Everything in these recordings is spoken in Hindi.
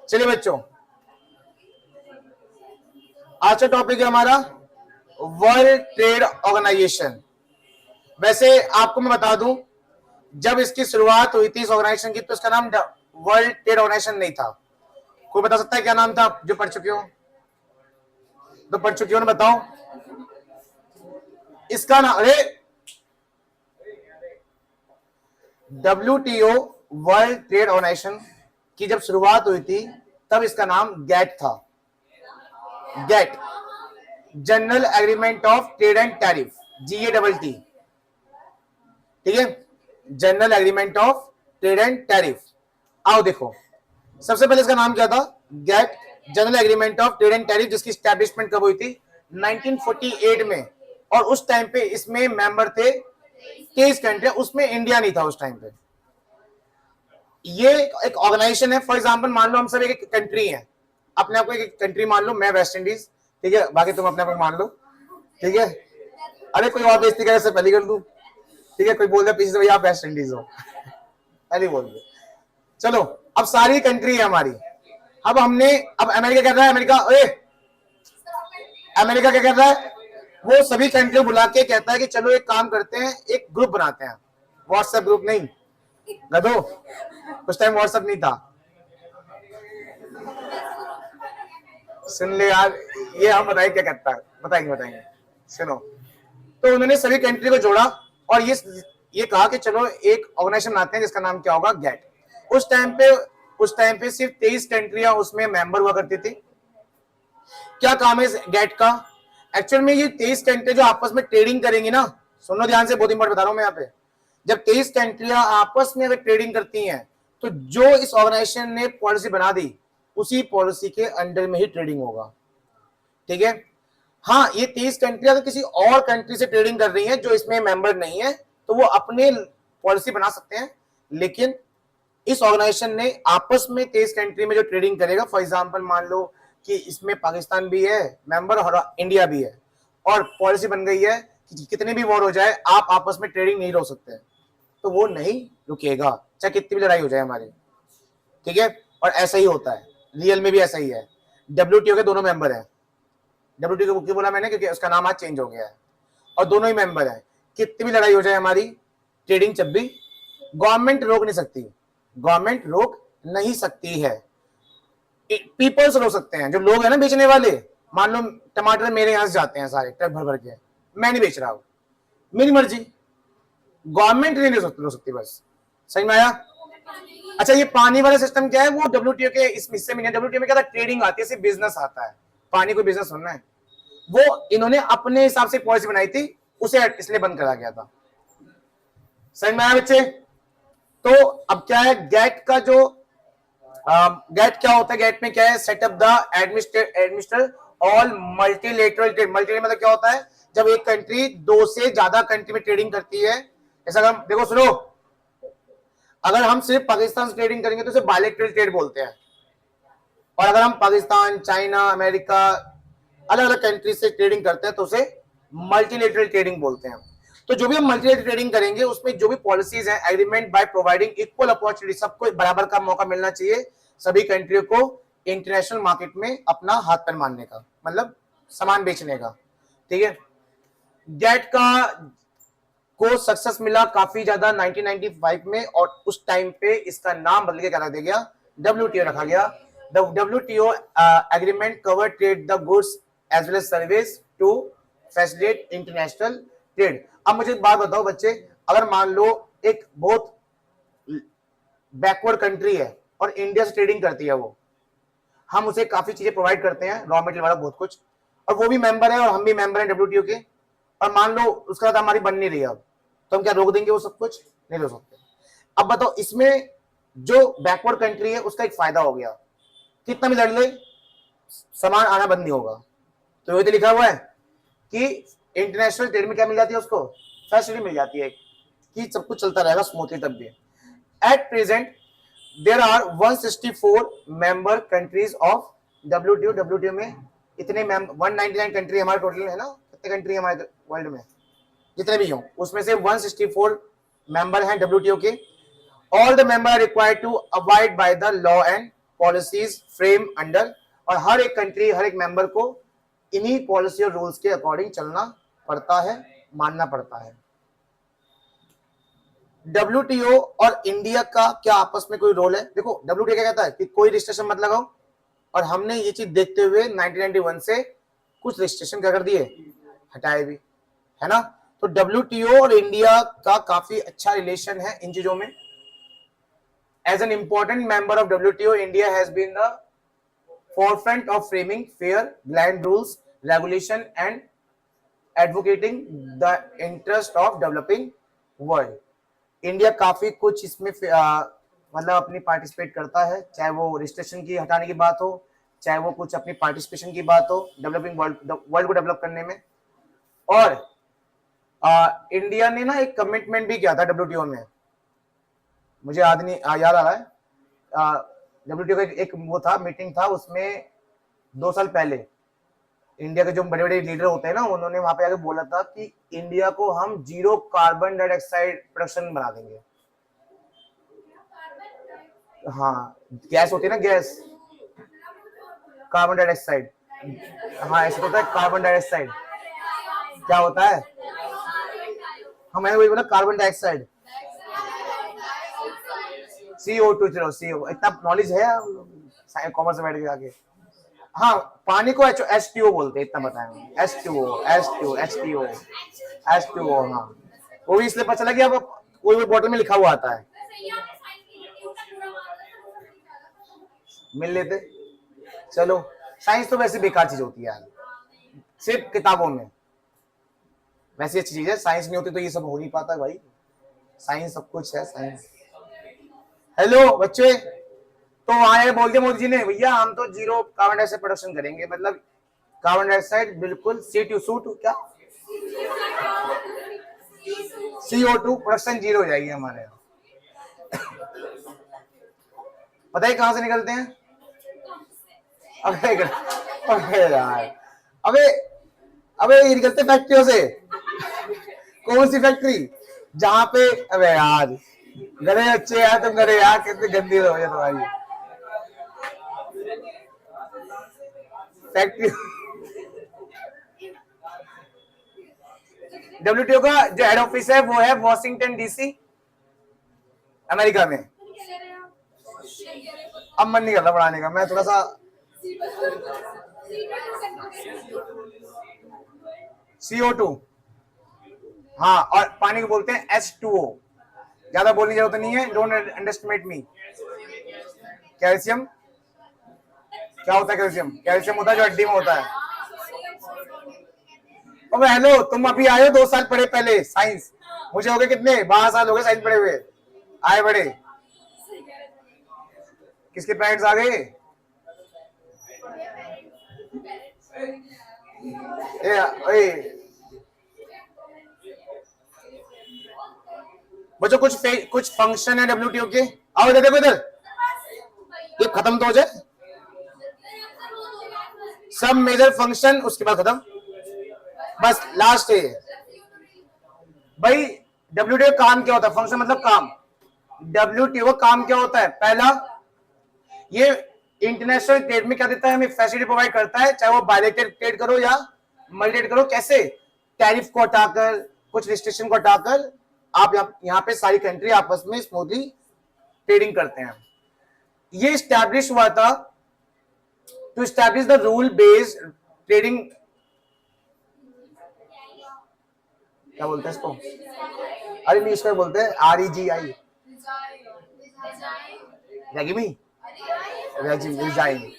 चलिए बच्चों, आज का टॉपिक है हमारा वर्ल्ड ट्रेड ऑर्गेनाइजेशन। वैसे आपको मैं बता दूं, जब इसकी शुरुआत हुई थी इस ऑर्गेनाइजेशन की, तो इसका नाम वर्ल्ड ट्रेड ऑर्गेनाइजेशन नहीं था। कोई बता सकता है क्या नाम था? जो पढ़ चुके हो, तो पढ़ चुके हो ना, बताओ इसका नाम। अरे WTO वर्ल्ड ट्रेड ऑर्गेनाइजेशन की जब शुरुआत हुई थी तब इसका नाम गैट था। GATT, general agreement of trade and tariff, GATT। ठीक है, general agreement of trade and tariff. आओ देखो, सबसे पहले इसका नाम क्या था? GATT, general agreement of trade and tariff, जिसकी स्टैब्लिशमेंट कब हुई थी? 1948 में। और उस टाइम पे इसमें मेंबर थे 23 कंट्री, उसमें इंडिया नहीं था उस टाइम पे। ये एक ऑर्गेनाइजेशन है। फॉर एग्जांपल मान लो हम सब एक कंट्री है, अपने आप को एक कंट्री मान लो, मैं वेस्ट इंडीज, ठीक है, बाकी तुम अपने आप को मान लो, ठीक है। अरे कोई और बेइज्जती करे से पहले कर दूं, ठीक है। कोई बोल दे पीछे से भैया आप वेस्ट इंडीज हो, पहले बोल दे। चलो, अब सारी कंट्री है हमारी। अब हमने, अब अमेरिका कर रहा है, अमेरिका क्या कर रहा है? वो सभी कंट्री बुला के कहता है कि चलो एक काम करते हैं, एक ग्रुप बनाते हैं। व्हाट्सएप ग्रुप नहीं गधो, उस टाइम व्हाट्सएप नहीं था। सुन ले यार, ये हम बताएं क्या करता है, बताएंगे। सुनो, तो उन्होंने सभी कंट्री को जोड़ा और ये कहा कि चलो एक ऑर्गेनाइजेशन बनाते हैं जिसका नाम क्या होगा? गैट। उस टाइम पे सिर्फ 23 कंट्रियां उसमें मेंबर हुआ करती थी। क्या काम है इस गैट का? एक्चुअल में ये 23 कंट्री जो आपस में ट्रेडिंग करेंगी ना, सुनो ध्यान से, बहुत इंपॉर्टेंट बता रहा हूं मैं यहाँ पे। जब 23 कंट्रियां आपस में अगर ट्रेडिंग करती हैं, तो जो इस ऑर्गेनाइजेशन ने पॉलिसी बना दी, उसी पॉलिसी के अंडर में ही ट्रेडिंग होगा। ठीक है। हाँ, ये 30 कंट्री अगर किसी और कंट्री से ट्रेडिंग कर रही हैं जो इसमें मेंबर नहीं है, तो वो अपने पॉलिसी बना सकते हैं। लेकिन इस ऑर्गेनाइजेशन ने आपस में 23 कंट्री में जो ट्रेडिंग करेगा, फॉर एग्जांपल मान लो कि इसमें पाकिस्तान भी है मेंबर और इंडिया भी है, और पॉलिसी बन गई है कि कितने भी वॉर हो जाए आप आपस में ट्रेडिंग नहीं रोक सकते, तो वो नहीं रुकेगा, चाहे कितनी भी लड़ाई हो जाए हमारी। ठीक है, और ऐसा ही होता है, रियल में भी ऐसा ही है। WTO के दोनों मेंबर हैं। WTO को क्यों बोला मैंने? क्योंकि उसका नाम आज चेंज हो गया है, और दोनों ही मेंबर हैं। कितनी भी लड़ाई हो जाए हमारी, ट्रेडिंग जब भी, गवर्नमेंट रोक नहीं सकती, गवर्नमेंट रोक नहीं सकती है। पीपल्स रोक सकते हैं, जो लोग हैं ना बेचने वाले। मान लो टमाटर मेरे यहां से जाते हैं सारे ट्रक भर भर के, मैं नहीं बेच रहा हूं, मेरी मर्जी, गवर्नमेंट नहीं रोक सकती। बस समझ में आया? अच्छा, ये पानी वाला सिस्टम क्या है? वो WTO के इस हिस्से में नहीं। WTO में क्या था? ट्रेडिंग आती है, सिर्फ बिजनेस आता है। पानी को बिजनेस होना है, वो इन्होंने अपने हिसाब से पॉलिसी बनाई थी, उसे इसलिए बंद करा गया था। समझ में आया बच्चे? तो अब क्या है गैट का जो गैट क्या होता है? गैट में क्या है? Setup the administer all multilateral trade. Multilateral मतलब क्या होता है? जब एक कंट्री दो से ज्यादा कंट्री में ट्रेडिंग करती है। जैसा हम देखो, सुनो, अगर हम सिर्फ पाकिस्तान से ट्रेडिंग करेंगे तो उसे बायलैटरल ट्रेड बोलते हैं, और अगर हम पाकिस्तान, चाइना, अमेरिका, अलग अलग कंट्री से ट्रेडिंग करते हैं तो उसे मल्टीलेटरल ट्रेडिंग बोलते हैं। तो जो भी हम मल्टीलेटरल ट्रेडिंग करेंगे उसमें जो भी पॉलिसीज हैं, agreement by providing equal opportunity, सबको बराबर का मौका मिलना चाहिए, सभी कंट्रियों को इंटरनेशनल मार्केट में अपना हाथ पैर मारने का, मतलब सामान बेचने का। ठीक है। गैट का को सक्सेस मिला काफी ज्यादा 1995 में, और उस टाइम पे इसका नाम बदल के क्या रख दिया गया? WTO रखा गया। The WTO agreement covered trade the goods as well as service to facilitate international trade। अब मुझे एक बात बताओ बच्चे, अगर मान लो एक बहुत बैकवर्ड कंट्री है और इंडिया से ट्रेडिंग करती है, वो हम उसे काफी चीजें प्रोवाइड करते हैं, रॉ मटेरियल वाला बहुत कुछ, और वो भी मेंबर है और हम भी मेंबर हैं WTO के, और मान लो उसके साथ हमारी बन नहीं रही अब, तो हम क्या रोक देंगे वो सब कुछ? नहीं रोक सकते। अब बताओ, इसमें जो बैकवर्ड कंट्री है उसका एक फायदा हो गया, कितना भी लड़ ले सामान आना बंद नहीं होगा। तो ये तो लिखा हुआ है कि इंटरनेशनल ट्रेड में क्या मिल जाती है उसको? फैसिलिटी मिल जाती है कि सब कुछ चलता रहेगा स्मूथली। तब भी at present there are 164 member countries of WTO। WTO में इतने 199 कंट्री हमारे टोटल है ना, कितने कंट्री हमारे वर्ल्ड में? जितने भी हो उसमें से 164 मेंबर हैं WTO के। All the member are required to abide by the law and policies frame under, और हर एक कंट्री, हर एक मेंबर को इन्हीं पॉलिसी और रूल्स के अकॉर्डिंग चलना पड़ता है, मानना पड़ता है। WTO और इंडिया का क्या आपस में कोई रोल है? देखो WTO क्या कहता है कि कोई रिस्ट्रिक्शन मत लगाओ, और हमने ये चीज देखते हुए 1991 से कुछ रिस्ट्रिक्शन क्या कर दिए, हटाए भी, है ना। तो WTO और इंडिया का काफी अच्छा रिलेशन है इन चीजों में। As an important member of WTO, India has been the forefront of framing fair land rules, regulation, and advocating the interest of developing world. India काफी कुछ इसमें मतलब अपनी पार्टिसिपेट करता है, चाहे वो रिस्ट्रिक्शन की हटाने की बात हो, चाहे वो कुछ अपनी पार्टिसिपेशन की बात हो डेवलपिंग वर्ल्ड को डेवलप करने में। और इंडिया ने ना एक कमिटमेंट भी किया था WTO में, मुझे याद आ रहा है, WTO का एक वो था, मीटिंग था, उसमें 2 साल पहले इंडिया के जो बड़े बड़े लीडर होते हैं ना, उन्होंने वहां पे आके बोला था कि इंडिया को हम 0 कार्बन डाइऑक्साइड प्रोडक्शन बना देंगे। हाँ, गैस होती है ना, गैस, कार्बन डाइऑक्साइड, हाँ ऐसे होता है, कार्बन डाइऑक्साइड क्या होता है, हाँ मैंने वही बोला, कार्बन डाइऑक्साइड, CO2, चलो CO, इतना नॉलेज है कॉमर्स में बैठ के आगे। हाँ, पानी को H2O बोलते हैं, इतना बताएंगे, H2O, हाँ, वो भी इसलिए पता चला कि अब कोई भी बॉटल में लिखा हुआ आता है, मिल लेते। चलो, साइंस तो वैसे बेकार चीज होती है यार, सिर्फ किताबों में, वैसी अच्छी चीज है, साइंस नहीं होती तो ये सब हो नहीं पाता भाई, साइंस सब कुछ है, साइंस। हेलो बच्चे, तो आए बोल दिया मोदी जी ने, भैया हम तो 0 कार्बन डाइऑक्साइड प्रोडक्शन करेंगे, मतलब कार्बन डाइऑक्साइड बिल्कुल क्या CO2 प्रोडक्शन 0 हो जाएगी हमारे यहाँ। पता है कहां से निकलते हैं? अबे यार, अबे ये निकलते फैक्ट्रियों से। कौन सी फैक्ट्री? जहां पे, अबे यार गधे बच्चे यार, तुम गधे यार, कितनी गंदी हो है तुम्हारी फैक्ट्री। WTO का जो हेड ऑफिस है वो है वॉशिंगटन DC, अमेरिका में। अब मन नहीं कर रहा पढ़ाने का, मैं थोड़ा सा CO2, हाँ, और पानी को बोलते हैं H2O, ज्यादा बोलने की जरूरत नहीं है, डोंट अंडरस्टिमेट मी। कैल्शियम क्या होता है? कैल्शियम होता है जो हड्डी में होता है। अबे हेलो, तुम अभी आए हो 2 साल पढ़े पहले साइंस, मुझे हो गए कितने 12 साल हो गए साइंस पढ़े हुए, आए बड़े। किसके पेरेंट्स आ गए? बच्चों कुछ फंक्शन है WTO के, आओ इधर देखो, इधर ये खत्म तो हो जाए, सब मेजर फंक्शन उसके बाद खत्म, बस लास्ट है भाई। WTO काम क्या होता है? फंक्शन मतलब काम। WTO काम क्या होता है? पहला, ये इंटरनेशनल ट्रेड में क्या देता है? हमें फैसिलिटी प्रोवाइड करता है, चाहे वो बायलैटरल ट्रेड करो या मल्टी ट्रेड करो। कैसे? टैरिफ को हटाकर, कुछ रिस्ट्रिक्शन को हटाकर आप यहाँ पे सारी कंट्री आपस में स्मूथली ट्रेडिंग करते हैं। ये स्टैब्लिश हुआ था to establish the rule based trading, क्या बोलते हैं इसको? अरे नहीं, इसको बोलते हैं REGI, रिजाइन,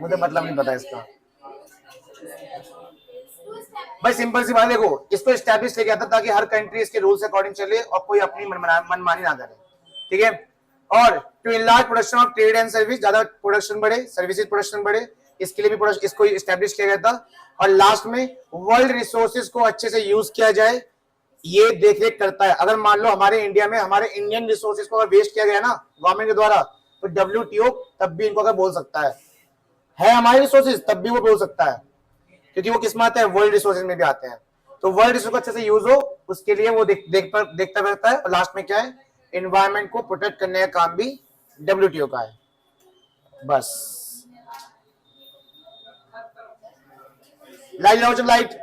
मुझे मतलब नहीं पता इसका भाई। सिंपल सी बात, देखो इसको एस्टैब्लिश किया था ताकि हर कंट्री इसके रूल्स अकॉर्डिंग चले और कोई अपनी मनमानी ना करे, ठीक है। और to enlarge production of trade and service, ज्यादा प्रोडक्शन बढ़े, सर्विसेज प्रोडक्शन बढ़े, इसके लिए भी इसको एस्टैब्लिश किया गया था। और लास्ट में वर्ल्ड रिसोर्सेज को अच्छे से यूज किया जाए, ये देखरेख करता है। अगर मान लो हमारे इंडिया में हमारे इंडियन रिसोर्सेज को अगर वेस्ट किया गया ना गवर्नमेंट के द्वारा, तो WTO तब भी इनको अगर बोल सकता है हमारे रिसोर्सेज, तब भी वो बोल सकता है, क्योंकि वो किसमें आते हैं? वर्ल्ड रिसोर्सेज में भी आते हैं। तो वर्ल्ड रिसोर्स को अच्छे से यूज हो, उसके लिए वो देखता रहता है। और लास्ट में क्या है? एनवायरमेंट को प्रोटेक्ट करने का काम भी WTO का है। बस लाइट लगाओ, जब लाइट